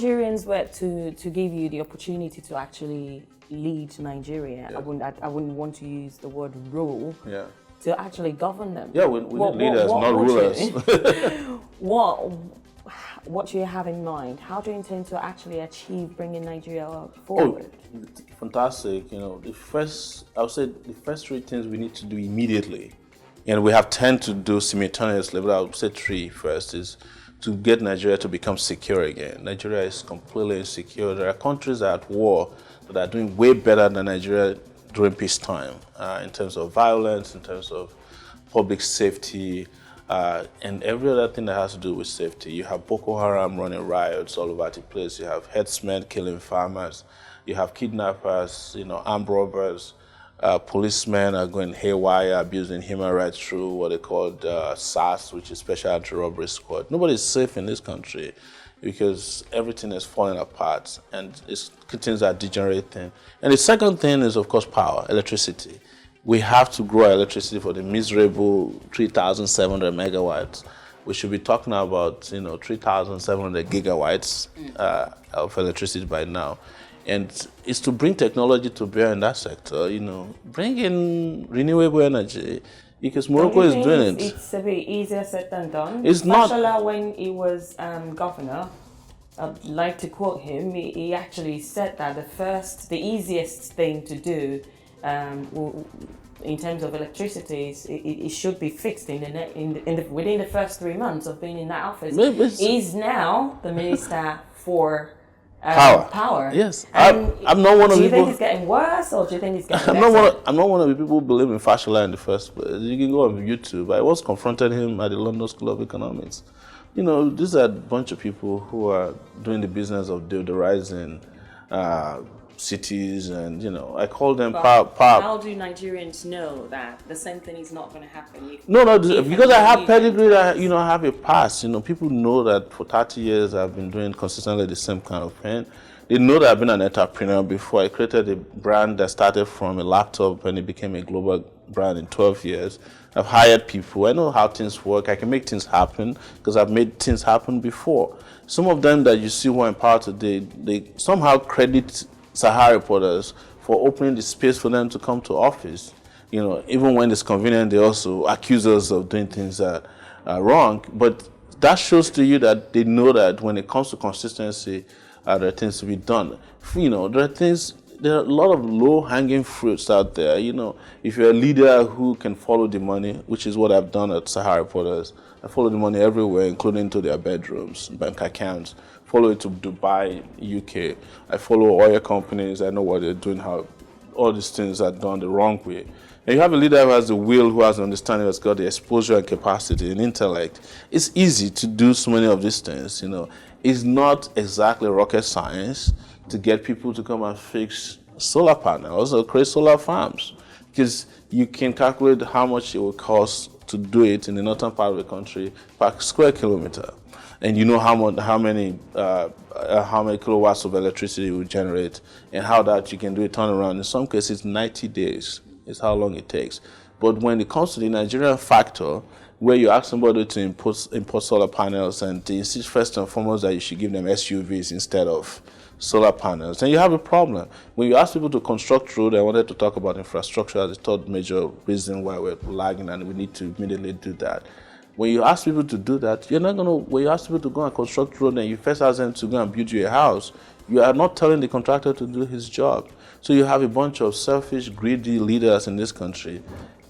Nigerians were to give you the opportunity to actually lead Nigeria, Yeah. I wouldn't want to use the word rule. Yeah. To actually govern them. Yeah, we need leaders, not rulers. What do you have in mind? How do you intend to actually achieve bringing Nigeria forward? Oh, fantastic. You know, I would say the first three things we need to do immediately, and we have 10 to do simultaneously, but I would say three first is to get Nigeria to become secure again. Nigeria is completely insecure. There are countries that are at war that are doing way better than Nigeria during peacetime in terms of violence, in terms of public safety, and every other thing that has to do with safety. You have Boko Haram running riots all over the place. You have herdsmen killing farmers. You have kidnappers, armed robbers. Policemen are going haywire, abusing human rights through what they call SAS, which is Special Anti-Robbery Squad. Nobody's safe in this country because everything is falling apart and things are degenerating. And the second thing is, of course, power, electricity. We have to grow our electricity for the miserable 3,700 megawatts. We should be talking about, 3,700 gigawatts of electricity by now. And it's to bring technology to bear in that sector, bring in renewable energy, because Morocco is doing it. It's a bit easier said than done. It's not. Fashola, when he was governor, I'd like to quote him. He actually said that the easiest thing to do in terms of electricity is it should be fixed within the first 3 months of being in that office. He's now the minister for power. Yes, I'm not one of the people. Do you think it's getting worse, or do you think it's getting better? I'm not one of the people who believe in Fashola in the first place. You can go on YouTube. I once confronted him at the London School of Economics. These are a bunch of people who are doing the business of deodorizing cities, and I call them power. How do Nigerians know that the same thing is not going to happen? Because I have pedigree. I have a past. People know that for 30 years I've been doing consistently the same kind of thing. They know that I've been an entrepreneur before. I created a brand that started from a laptop and it became a global brand in 12 years. I've hired people. I know how things work. I can make things happen because I've made things happen before. Some of them that you see who are in power today, they somehow credit Sahara reporters for opening the space for them to come to office. Even when it's convenient, they also accuse us of doing things that are wrong. But that shows to you that they know that when it comes to consistency, there are things to be done. There are a lot of low-hanging fruits out there. If you're a leader who can follow the money, which is what I've done at Sahara Reporters, I follow the money everywhere, including to their bedrooms, bank accounts, follow it to Dubai, UK. I follow oil companies. I know what they're doing, how all these things are done the wrong way. And you have a leader who has the will, who has understanding, who has got the exposure and capacity and intellect. It's easy to do so many of these things. It's not exactly rocket science to get people to come and fix solar panels or create solar farms, because you can calculate how much it will cost to do it in the northern part of the country per square kilometer, and how many kilowatts of electricity it will generate, and how that you can do a turnaround. In some cases, 90 days is how long it takes. But when it comes to the Nigerian factor, where you ask somebody to import solar panels, and they insist first and foremost that you should give them SUVs instead of solar panels, then you have a problem. When you ask people to construct road, I wanted to talk about infrastructure as the third major reason why we're lagging, and we need to immediately do that. When you ask people to do that, when you ask people to go and construct road and you first ask them to go and build you a house, you are not telling the contractor to do his job. So you have a bunch of selfish, greedy leaders in this country,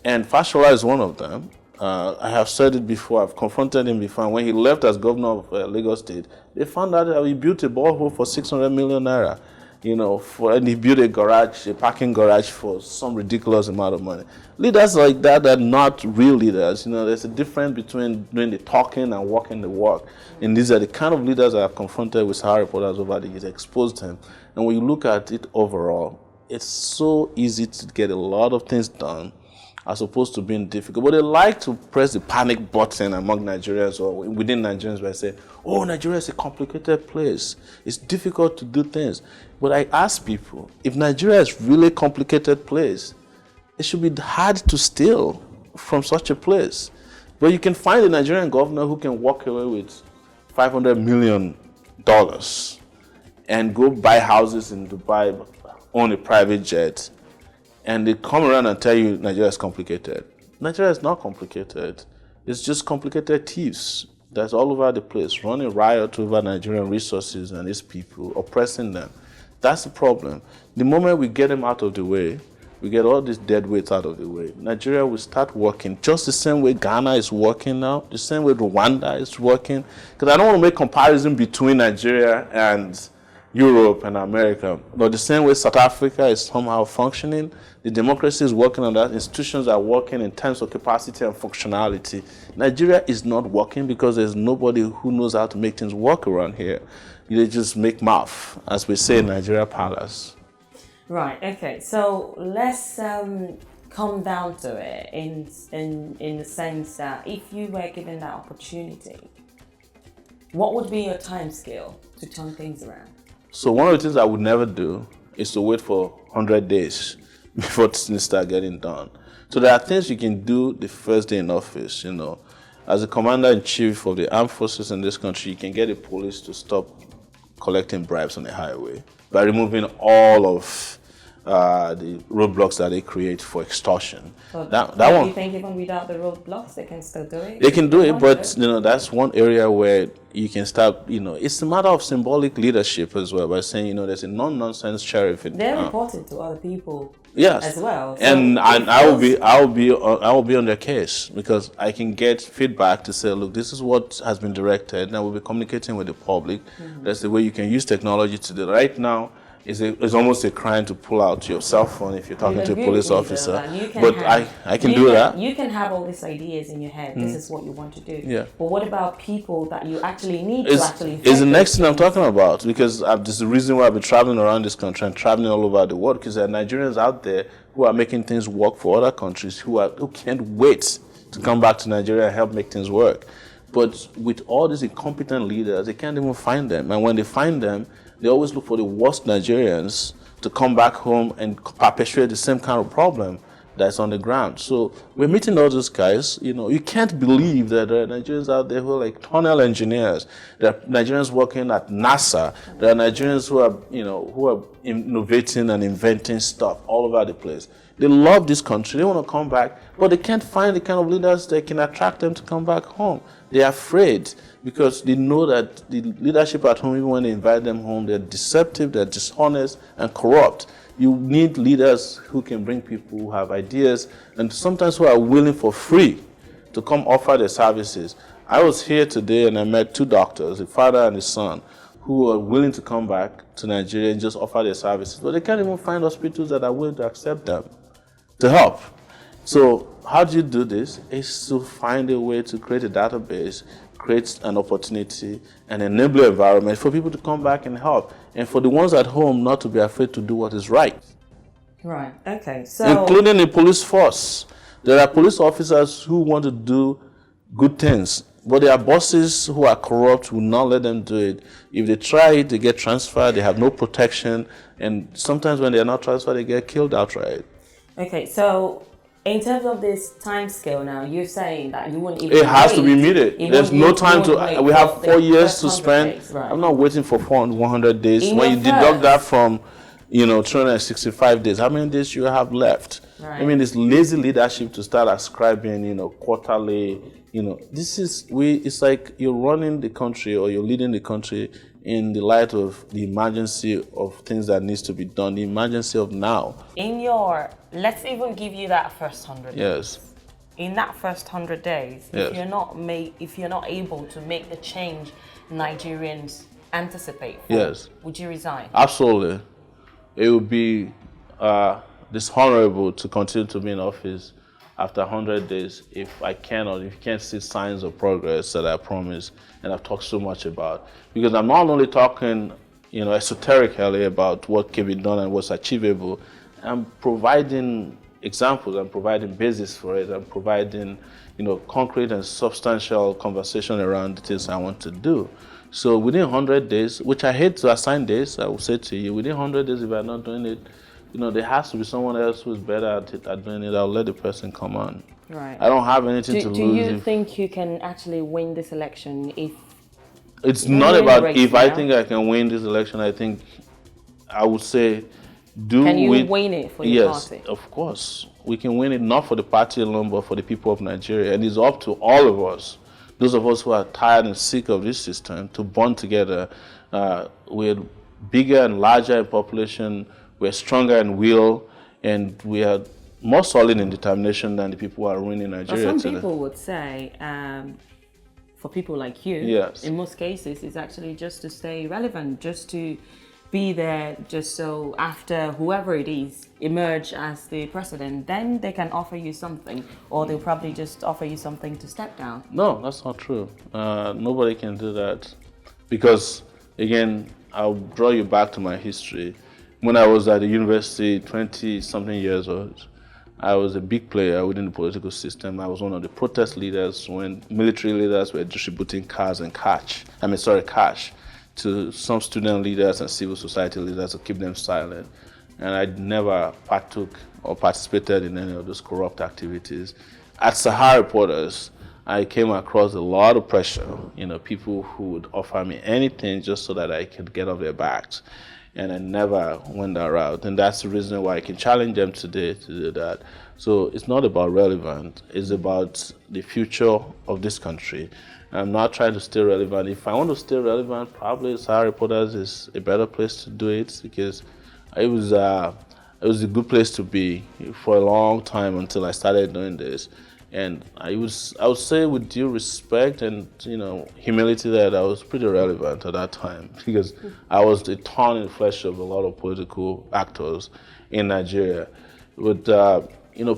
and Fashola is one of them. I have said it before, I've confronted him before. When he left as governor of Lagos State, they found out that he built a borehole for 600 million naira, and he built a parking garage for some ridiculous amount of money. Leaders like that are not real leaders. There's a difference between doing the talking and walking the walk. And these are the kind of leaders I have confronted with Sahara Reporters over the years, exposed them. And when you look at it overall, it's so easy to get a lot of things done, as opposed to being difficult. But they like to press the panic button among Nigerians or within Nigerians by saying, oh, Nigeria is a complicated place. It's difficult to do things. But I ask people, if Nigeria is really a complicated place, it should be hard to steal from such a place. But you can find a Nigerian governor who can walk away with $500 million and go buy houses in Dubai, own a private jet, and they come around and tell you Nigeria is complicated. Nigeria is not complicated. It's just complicated thieves that's all over the place, running riot over Nigerian resources and its people, oppressing them. That's the problem. The moment we get them out of the way, we get all these dead weights out of the way, Nigeria will start working just the same way Ghana is working now, the same way Rwanda is working. Because I don't want to make comparison between Nigeria and Europe and America, but the same way South Africa is somehow functioning, the democracy is working on that, institutions are working in terms of capacity and functionality. Nigeria is not working because there's nobody who knows how to make things work around here. They just make math, as we say in Nigeria Palace. Right, okay, so let's come down to it in the sense that if you were given that opportunity, what would be your time scale to turn things around? So one of the things I would never do is to wait for 100 days before things start getting done. So there are things you can do the first day in office, you know. As a commander-in-chief of the armed forces in this country, you can get the police to stop collecting bribes on the highway by removing all of the roadblocks that they create for extortion. So that one, you think even without the roadblocks, they can still do it? They can do it, but you know that's one area where you can start. You know, it's a matter of symbolic leadership as well. By saying, you know, there's a non-nonsense sheriff in they're reporting to other people. Yes, as well. So and I will be on their case because I can get feedback to say, look, this is what has been directed, and we'll be communicating with the public. Mm-hmm. That's the way you can use technology to do. Right now, it's almost a crime to pull out your cell phone if you're talking to a police officer. But I can do that. You can have all these ideas in your head. This is what you want to do. Yeah. But what about people that you actually need to actually? It's the next thing I'm talking about because this is the reason why I've been traveling around this country and traveling all over the world because there are Nigerians out there who are making things work for other countries who can't wait to come back to Nigeria and help make things work. But with all these incompetent leaders, they can't even find them. And when they find them, they always look for the worst Nigerians to come back home and perpetuate the same kind of problem that's on the ground. So we're meeting all those guys. You know, you can't believe that there are Nigerians out there who are like tunnel engineers. There are Nigerians working at NASA. There are Nigerians who are innovating and inventing stuff all over the place. They love this country. They want to come back, but they can't find the kind of leaders that can attract them to come back home. They're afraid because they know that the leadership at home, even when they invite them home, they're deceptive, they're dishonest, and corrupt. You need leaders who can bring people who have ideas and sometimes who are willing for free to come offer their services. I was here today and I met two doctors, a father and a son, who are willing to come back to Nigeria and just offer their services. But they can't even find hospitals that are willing to accept them to help. So how do you do this? It's to find a way to create a database, create an opportunity, an enabler environment for people to come back and help. And for the ones at home not to be afraid to do what is right. Right, okay. So including the police force. There are police officers who want to do good things, but their bosses who are corrupt will not let them do it. If they try it, they get transferred, they have no protection, and sometimes when they are not transferred, they get killed outright. Okay, so in terms of this time scale now, you're saying that you wouldn't even It has to be immediate. There's no time to, we have 4 years to spend. Days, right. I'm not waiting for 100 days. In when you your deduct that from, 365 days, how many days you have left? Right. I mean, it's lazy leadership to start ascribing, quarterly, it's like you're running the country or you're leading the country in the light of the emergency of things that needs to be done, the emergency of now. Let's even give you that first 100 days. Yes. In that first 100 days, yes. if you're not able to make the change Nigerians anticipate for, yes. would you resign? Absolutely. It would be dishonorable to continue to be in office after 100 days if I cannot, if you can't see signs of progress that I promised and I've talked so much about. Because I'm not only talking, esoterically about what can be done and what's achievable, I'm providing examples, I'm providing basis for it, I'm providing, concrete and substantial conversation around the things I want to do. So within 100 days, which I hate to assign days, I will say to you, within 100 days, if I'm not doing it, there has to be someone else who's better at doing it. I'll let the person come on. Right. I don't have anything to lose. Do you think you can actually win this election if It's You don't not win the about race if I now. think I can win this election. I think I would say do Can you with win it for your yes, party? of course. We can win it not for the party alone, but for the people of Nigeria. And it's up to all of us, those of us who are tired and sick of this system, to bond together. We're bigger and larger in population, we're stronger in will, and we are more solid in determination than the people who are ruining But Nigeria some today. people would say, for people like you, Yes. in most cases, it's actually just to stay relevant, just to be there, just so after whoever it is emerge as the president, then they can offer you something, or they'll probably just offer you something to step down. No, that's not true. Nobody can do that because, again, I'll draw you back to my history. When I was at the university, 20-something years old, I was a big player within the political system. I was one of the protest leaders when military leaders were distributing cash to some student leaders and civil society leaders to keep them silent. And I never partook or participated in any of those corrupt activities. At Sahara Reporters, I came across a lot of pressure, people who would offer me anything just so that I could get off their backs. And I never went that route. And that's the reason why I can challenge them today to do that. So it's not about relevant, it's about the future of this country. I'm not trying to stay relevant. If I want to stay relevant, probably Sahara Reporters is a better place to do it because it was a good place to be for a long time until I started doing this. And I would say with due respect and humility that I was pretty relevant at that time because I was the thorn in the flesh of a lot of political actors in Nigeria. But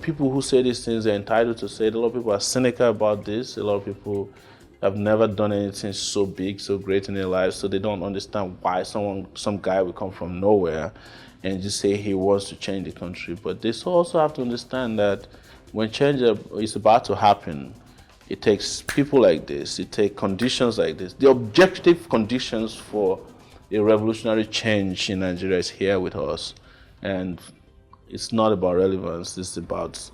people who say these things are entitled to say it. A lot of people are cynical about this. A lot of people have never done anything so big, so great in their lives, so they don't understand why some guy will come from nowhere and just say he wants to change the country. But they also have to understand that when change is about to happen, it takes people like this, it takes conditions like this. The objective conditions for a revolutionary change in Nigeria is here with us. And it's not about relevance, it's about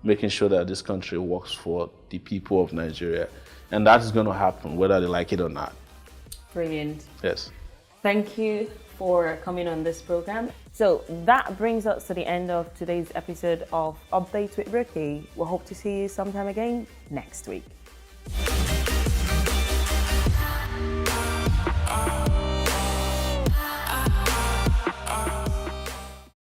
making sure that this country works for the people of Nigeria. And that is going to happen whether they like it or not. Brilliant. Yes. Thank you for coming on this program. So that brings us to the end of today's episode of Updates with Ricky. We hope to see you sometime again next week.